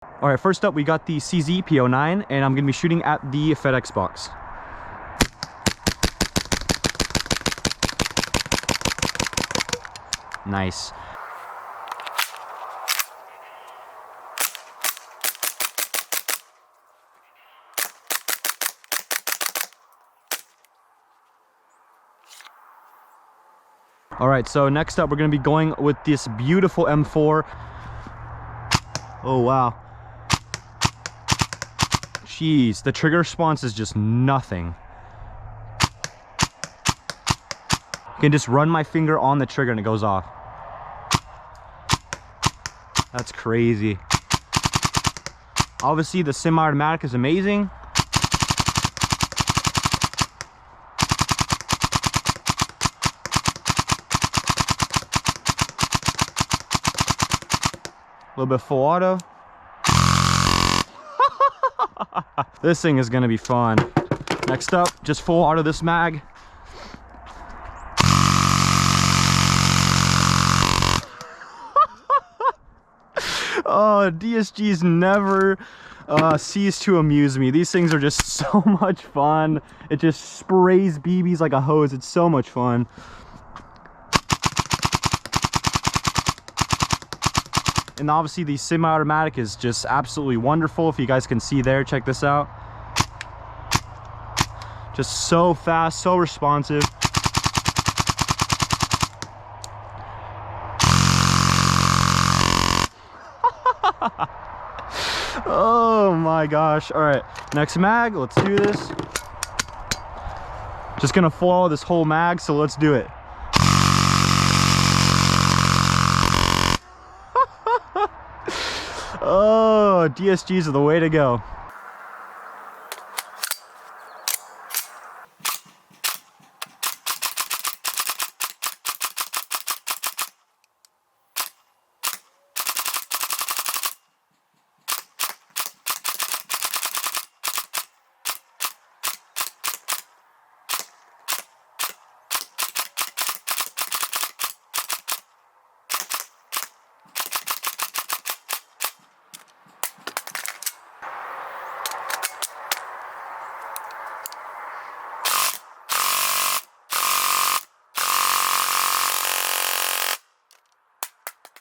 All right, first up, we got the CZ P09, and I'm gonna be shooting at the FedEx box. Nice. All right, so next up, we're gonna be going with this beautiful M4. Oh, wow. Jeez, the trigger response is just nothing. I can just run my finger on the trigger and it goes off. That's crazy. Obviously, the semi-automatic is amazing. A little bit full auto. This thing is gonna be fun. Next up, just full auto this mag. Oh, DSGs never cease to amuse me. These things are just so much fun. It just sprays BBs like a hose. It's so much fun. And obviously the semi-automatic is just absolutely wonderful. If you guys can see there, check this out. Just so fast, so responsive. Oh my gosh. All right, next mag, let's do this. Just gonna follow this whole mag, so let's do it. Oh, DSGs are the way to go.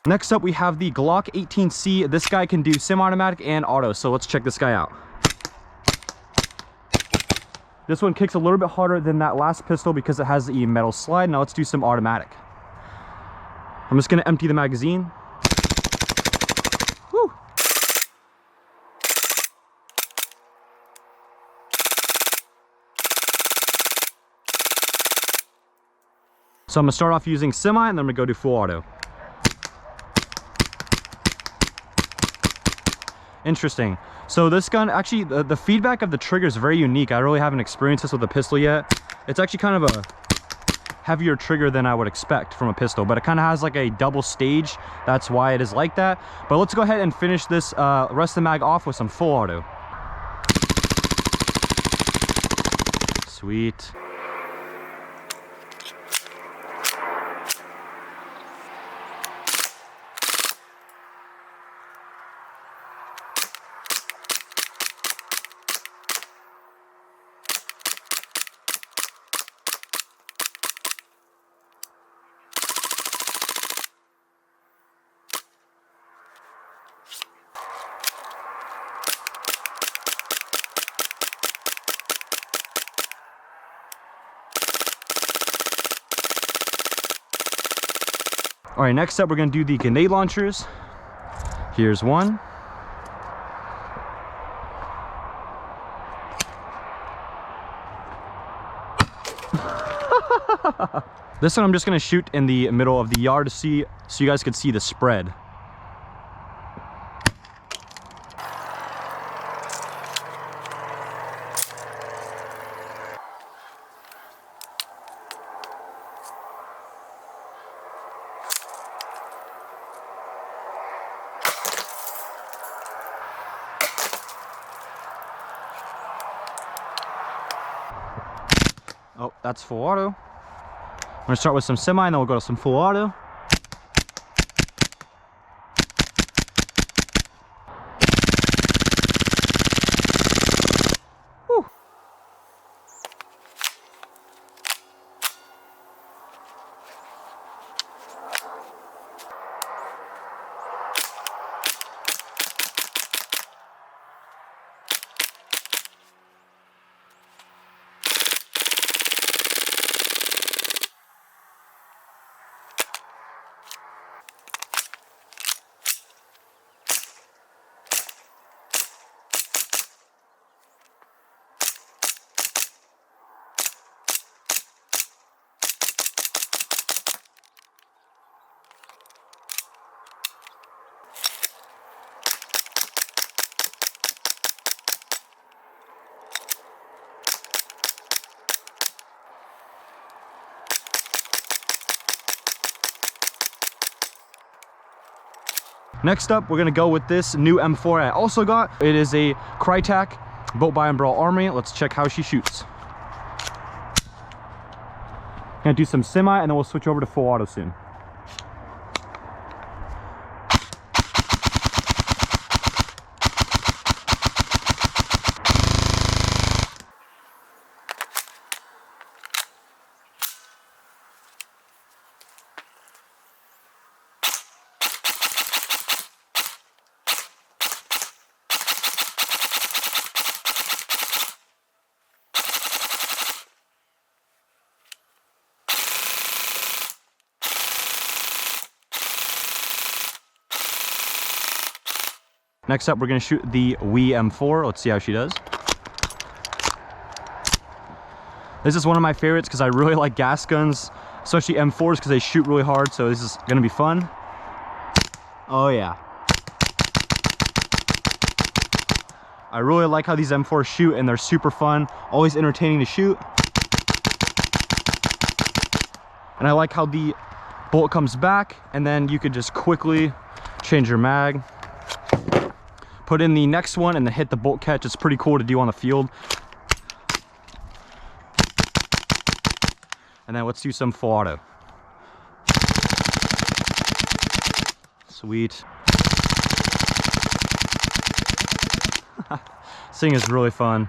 Next up, we have the Glock 18C. This guy can do semi-automatic and auto, so let's check this guy out. This one kicks a little bit harder than that last pistol because it has the metal slide. Now let's do some automatic. I'm just gonna empty the magazine. Woo. So I'm gonna start off using semi, and then I'm gonna go to full auto. Interesting. So this gun, actually, the feedback of the trigger is very unique. I really haven't experienced this with a pistol yet. It's actually kind of a heavier trigger than I would expect from a pistol, but it kind of has like a double stage. That's why it is like that. But let's go ahead and finish this rest of the mag off with some full auto. Sweet. All right, next up, we're gonna do the grenade launchers. Here's one. This one I'm just gonna shoot in the middle of the yard to see, so you guys could see the spread. Oh, that's full auto. I'm gonna start with some semi, and then we'll go to some full auto. Next up, we're gonna go with this new M4 I also got. It is a Krytac built by Umbrella Army. Let's check how she shoots. Gonna do some semi and then we'll switch over to full auto soon. Next up, we're gonna shoot the M4. Let's see how she does. This is one of my favorites because I really like gas guns, especially M4s because they shoot really hard, so this is gonna be fun. Oh yeah. I really like how these M4s shoot and they're super fun, always entertaining to shoot. And I like how the bullet comes back and then you could just quickly change your mag. Put in the next one and then hit the bolt catch. It's pretty cool to do on the field. And then let's do some full auto. Sweet. This thing is really fun.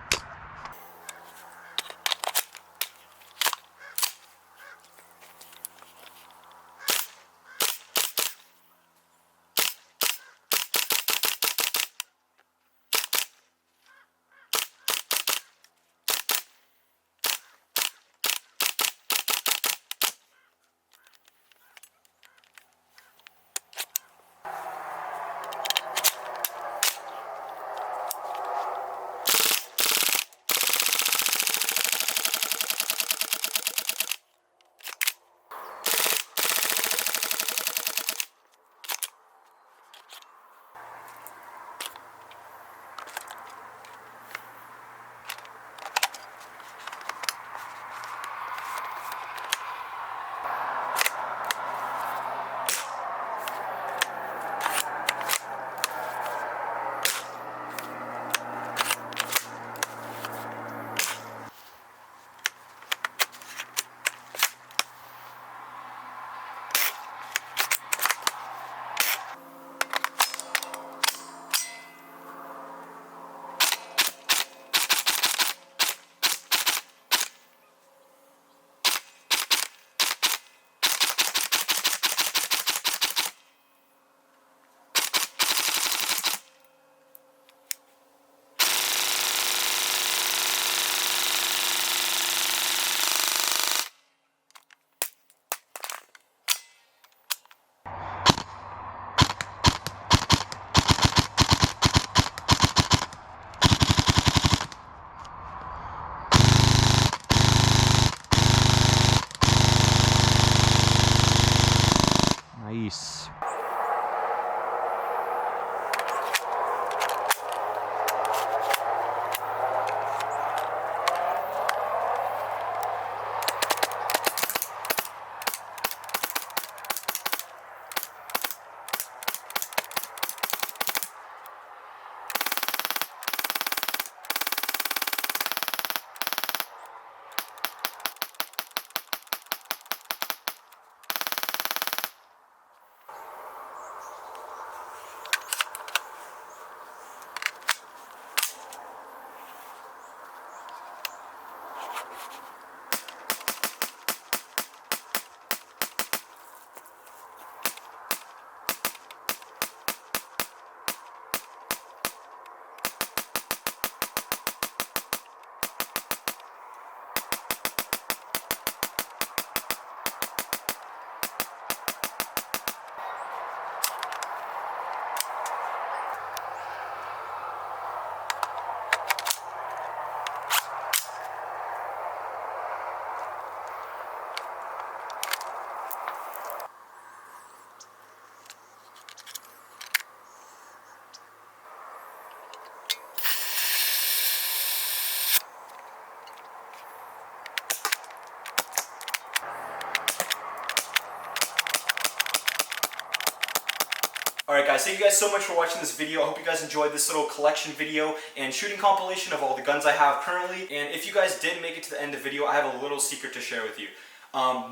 Alright guys, thank you guys so much for watching this video. I hope you guys enjoyed this little collection video and shooting compilation of all the guns I have currently. And if you guys did make it to the end of the video, I have a little secret to share with you.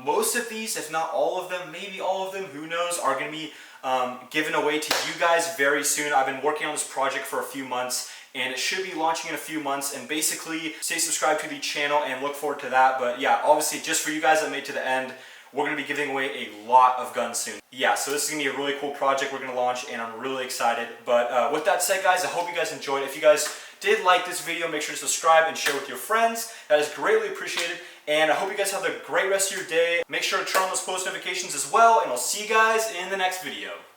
Most of these, if not all of them, maybe all of them, who knows, are going to be given away to you guys very soon. I've been working on this project for a few months and it should be launching in a few months, and basically stay subscribed to the channel and look forward to that. But yeah, obviously just for you guys that made it to the end, we're going to be giving away a lot of guns soon. Yeah, so this is going to be a really cool project we're going to launch and I'm really excited. But with that said guys, I hope you guys enjoyed. If you guys did like this video, make sure to subscribe and share with your friends. That is greatly appreciated. And I hope you guys have a great rest of your day. Make sure to turn on those post notifications as well, and I'll see you guys in the next video.